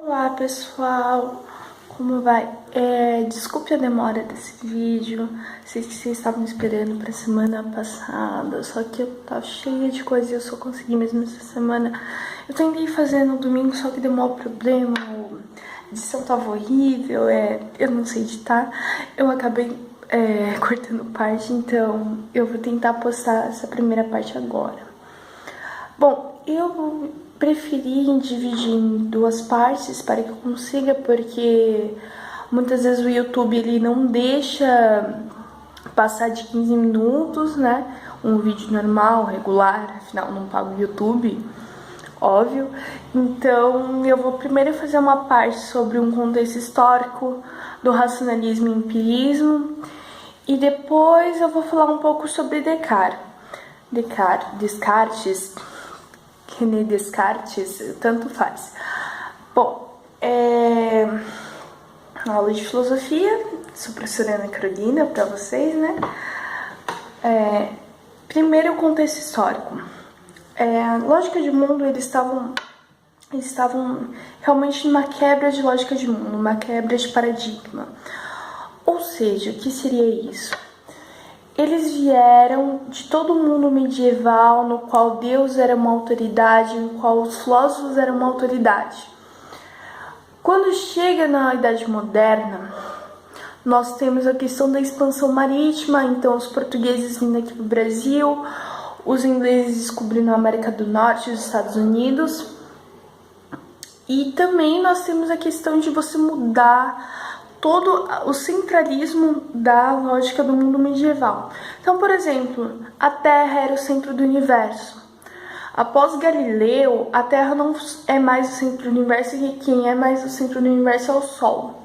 Olá pessoal, como vai? Desculpe a demora desse vídeo, sei que vocês estavam esperando para semana passada, só que eu tava cheia de coisa e eu só consegui mesmo essa semana. Eu tentei fazer no domingo, só que deu um problema, a edição tava horrível, eu não sei editar, eu acabei cortando parte, então eu vou tentar postar essa primeira parte agora. Bom, eu preferi dividir em duas partes para que eu consiga, porque muitas vezes o YouTube ele não deixa passar de 15 minutos, né? Um vídeo normal, regular, afinal não pago o YouTube, óbvio. Então eu vou primeiro fazer uma parte sobre um contexto histórico do racionalismo e empirismo, e depois eu vou falar um pouco sobre Descartes, René Descartes, tanto faz. Bom, aula de filosofia, sou professora Ana Carolina para vocês, né? Primeiro, o contexto histórico. A lógica de mundo, eles estavam realmente numa quebra de lógica de mundo, uma quebra de paradigma. Ou seja, o que seria isso? Eles vieram de todo o mundo medieval, no qual Deus era uma autoridade, no qual os filósofos eram uma autoridade. Quando chega na Idade Moderna, nós temos a questão da expansão marítima, então os portugueses vindo aqui para o Brasil, os ingleses descobrindo a América do Norte e os Estados Unidos. E também nós temos a questão de você mudar todo o centralismo da lógica do mundo medieval. Então, por exemplo, a Terra era o centro do universo. Após Galileu, a Terra não é mais o centro do universo e quem é mais o centro do universo é o Sol.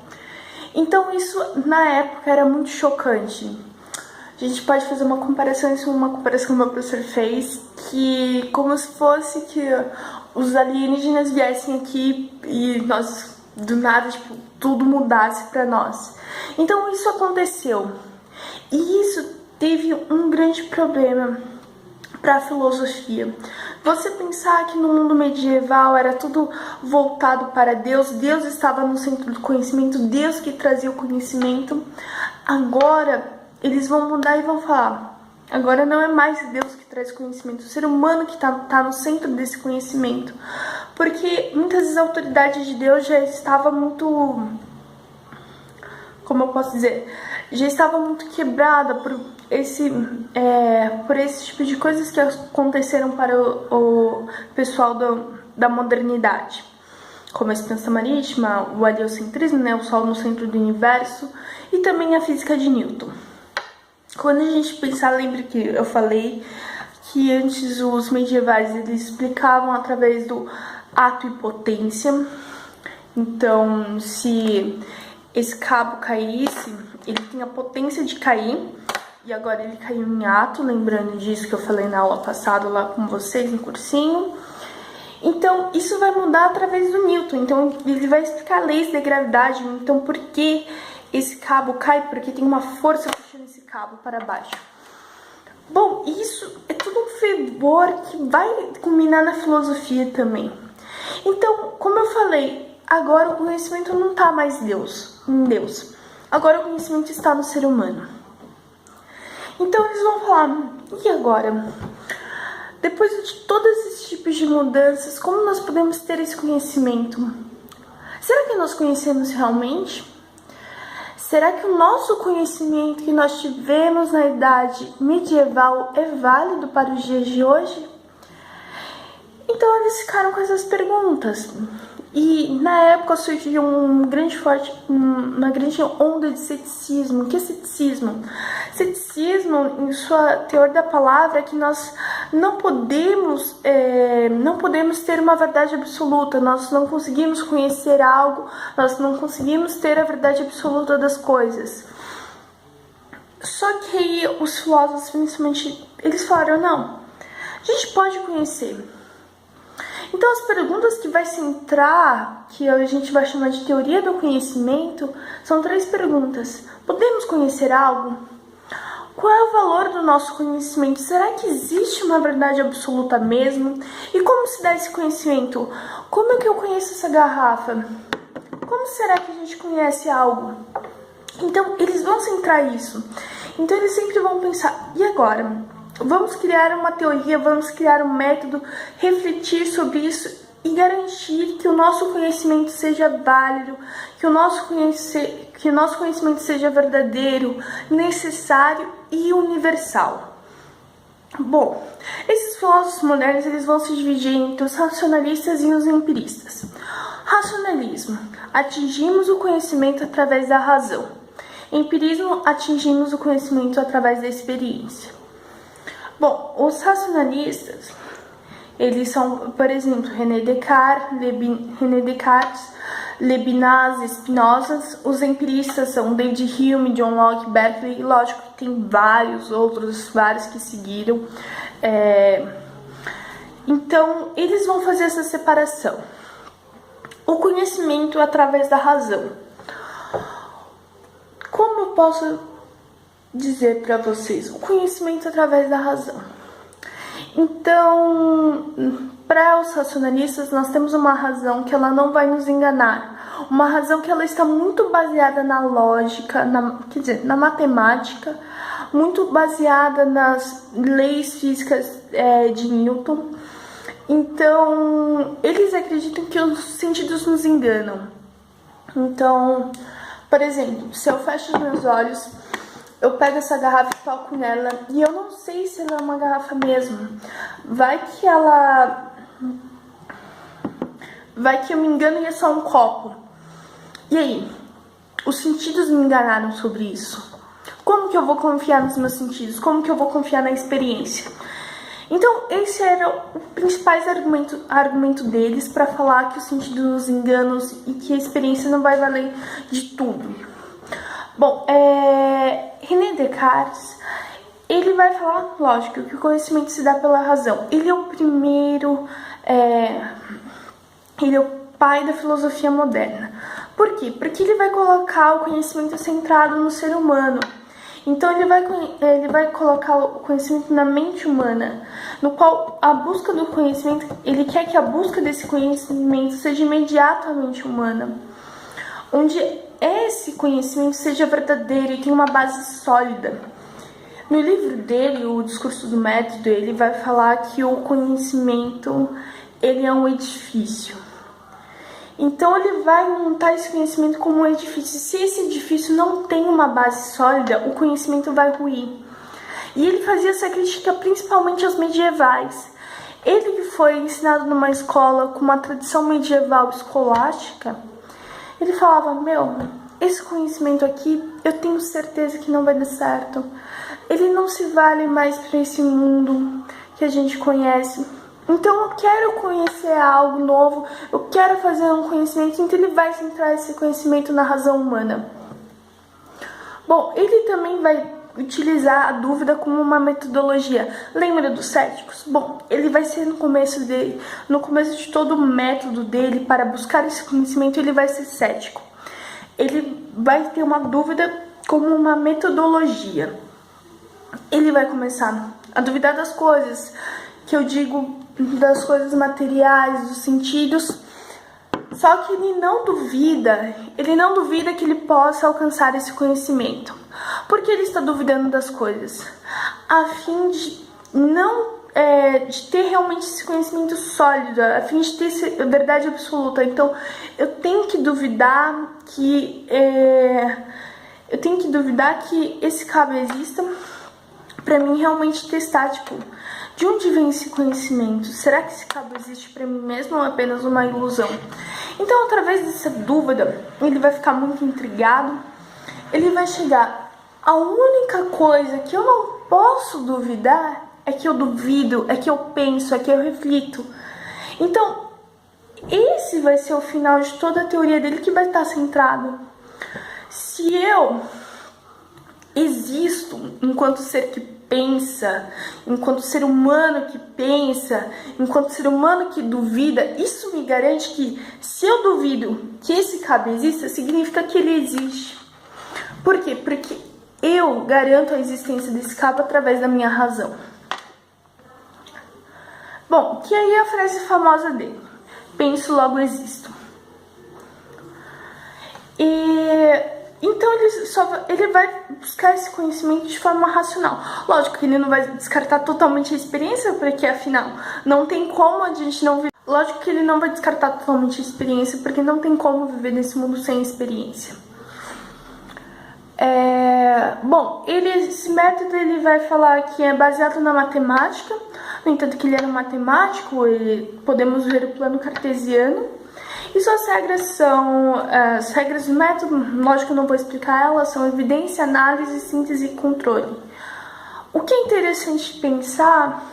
Então, isso na época era muito chocante. A gente pode fazer uma comparação, isso é uma comparação que o meu professor fez, que como se fosse que os alienígenas viessem aqui e nós do nada, tipo, tudo mudasse para nós. Então isso aconteceu. E isso teve um grande problema para a filosofia. Você pensar que no mundo medieval era tudo voltado para Deus, Deus estava no centro do conhecimento, Deus que trazia o conhecimento. Agora eles vão mudar e vão falar: agora não é mais Deus que traz conhecimento, o ser humano que tá no centro desse conhecimento. Porque muitas vezes a autoridade de Deus já estava muito, como eu posso dizer, já estava muito quebrada por esse tipo de coisas que aconteceram para o pessoal da modernidade. Como a expansão marítima, o heliocentrismo, né, o Sol no centro do universo, e também a física de Newton. Quando a gente pensar, lembra que eu falei que antes os medievais eles explicavam através do ato e potência. Então, se esse cabo caísse, ele tinha a potência de cair, e agora ele caiu em ato, lembrando disso que eu falei na aula passada lá com vocês no cursinho. Então, isso vai mudar através do Newton. Então, ele vai explicar leis da gravidade. Então, por que esse cabo cai? Porque tem uma força puxando esse cabo para baixo. Bom, isso é tudo um fervor que vai culminar na filosofia também. Então, como eu falei, agora o conhecimento não está mais em Deus. Agora o conhecimento está no ser humano. Então eles vão falar: e agora? Depois de todos esses tipos de mudanças, como nós podemos ter esse conhecimento? Será que nós conhecemos realmente? Será que o nosso conhecimento que nós tivemos na idade medieval é válido para os dias de hoje? Então eles ficaram com essas perguntas. E na época surgiu uma grande onda de ceticismo. O que é ceticismo? Ceticismo, em sua teoria da palavra, é que nós não podemos ter uma verdade absoluta, nós não conseguimos conhecer algo, nós não conseguimos ter a verdade absoluta das coisas. Só que aí os filósofos, principalmente, eles falaram: não, a gente pode conhecer. Então as perguntas que vai se entrar, que a gente vai chamar de teoria do conhecimento, são 3 perguntas. Podemos conhecer algo? Qual é o valor do nosso conhecimento? Será que existe uma verdade absoluta mesmo? E como se dá esse conhecimento? Como é que eu conheço essa garrafa? Como será que a gente conhece algo? Então, eles vão centrar isso. Então, eles sempre vão pensar, e agora? Vamos criar uma teoria, vamos criar um método, refletir sobre isso e garantir que o nosso conhecimento seja válido, que o nosso conhecimento seja verdadeiro, necessário e universal. Bom, esses filósofos modernos eles vão se dividir entre os racionalistas e os empiristas. Racionalismo: atingimos o conhecimento através da razão. Empirismo: atingimos o conhecimento através da experiência. Bom, os racionalistas, eles são, por exemplo, René Descartes, Leibniz, Spinoza. Os empiristas são David Hume, John Locke, Berkeley, e lógico que tem vários que seguiram. Então, eles vão fazer essa separação. O conhecimento através da razão. Como eu posso dizer para vocês? O conhecimento através da razão. Então, para os racionalistas, nós temos uma razão que ela não vai nos enganar. Uma razão que ela está muito baseada na lógica, na matemática, muito baseada nas leis físicas de Newton. Então, eles acreditam que os sentidos nos enganam. Então, por exemplo, se eu fecho os meus olhos, eu pego essa garrafa e toco nela e eu não sei se ela é uma garrafa mesmo. Vai que eu me engano e é só um copo. E aí? Os sentidos me enganaram sobre isso. Como que eu vou confiar nos meus sentidos? Como que eu vou confiar na experiência? Então, esse era o principal argumento deles para falar que os sentidos nos enganam e que a experiência não vai valer de tudo. Bom, René Descartes, ele vai falar, lógico, que o conhecimento se dá pela razão. Ele é o primeiro, ele é o pai da filosofia moderna. Por quê? Porque ele vai colocar o conhecimento centrado no ser humano. Então ele vai colocar o conhecimento na mente humana, no qual a busca do conhecimento, ele quer que a busca desse conhecimento seja imediatamente humana, onde esse conhecimento seja verdadeiro e tenha uma base sólida. No livro dele, o Discurso do Método, ele vai falar que o conhecimento ele é um edifício. Então ele vai montar esse conhecimento como um edifício. Se esse edifício não tem uma base sólida, o conhecimento vai ruir. E ele fazia essa crítica principalmente aos medievais. Ele que foi ensinado numa escola com uma tradição medieval escolástica, ele falava, esse conhecimento aqui, eu tenho certeza que não vai dar certo. Ele não se vale mais para esse mundo que a gente conhece. Então eu quero conhecer algo novo, eu quero fazer um conhecimento, então ele vai centrar esse conhecimento na razão humana. Bom, ele também vai utilizar a dúvida como uma metodologia. Lembra dos céticos? Bom, ele vai ser no começo de todo o método dele para buscar esse conhecimento, ele vai ser cético. Ele vai ter uma dúvida como uma metodologia. Ele vai começar a duvidar das coisas, que eu digo das coisas materiais, dos sentidos. Só que ele não duvida que ele possa alcançar esse conhecimento. Por que ele está duvidando das coisas? A fim de de ter realmente esse conhecimento sólido, a fim de ter a verdade absoluta. Então, eu tenho que duvidar que esse cabo exista para mim realmente testar, de onde vem esse conhecimento? Será que esse cabo existe para mim mesmo ou é apenas uma ilusão? Então, através dessa dúvida, ele vai ficar muito intrigado. Ele vai chegar, a única coisa que eu não posso duvidar é que eu duvido, é que eu penso, é que eu reflito. Então, esse vai ser o final de toda a teoria dele, que vai estar centrado. Se eu existo enquanto ser que pensa, enquanto ser humano que pensa, enquanto ser humano que duvida, isso me garante que se eu duvido que esse cabo exista, significa que ele existe. Por quê? Porque eu garanto a existência desse cabo através da minha razão. Bom, que aí é a frase famosa dele. Penso, logo existo. Então ele vai buscar esse conhecimento de forma racional. Lógico que ele não vai descartar totalmente a experiência, porque afinal não tem como a gente não viver. Lógico que ele não vai descartar totalmente a experiência, porque não tem como viver nesse mundo sem experiência. Bom, esse método ele vai falar que é baseado na matemática. No entanto, que ele era um matemático, podemos ver o plano cartesiano. E suas regras são, as regras do método, lógico que eu não vou explicar elas, são evidência, análise, síntese e controle. O que é interessante pensar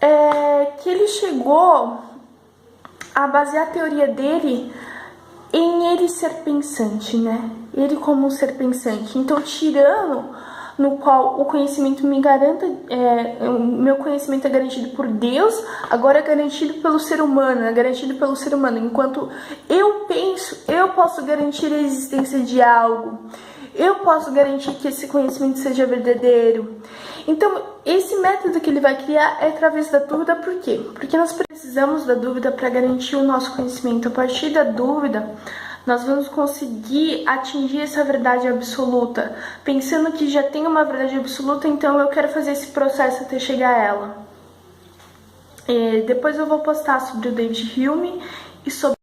é que ele chegou a basear a teoria dele em ele ser pensante, né? Ele como um ser pensante. Então, tirando no qual o conhecimento me garanta, o meu conhecimento é garantido por Deus, agora é garantido pelo ser humano, Enquanto eu penso, eu posso garantir a existência de algo, eu posso garantir que esse conhecimento seja verdadeiro. Então, esse método que ele vai criar é através da dúvida. Por quê? Porque nós precisamos da dúvida para garantir o nosso conhecimento. A partir da dúvida, nós vamos conseguir atingir essa verdade absoluta, pensando que já tem uma verdade absoluta, então eu quero fazer esse processo até chegar a ela. Depois eu vou postar sobre o David Hume e sobre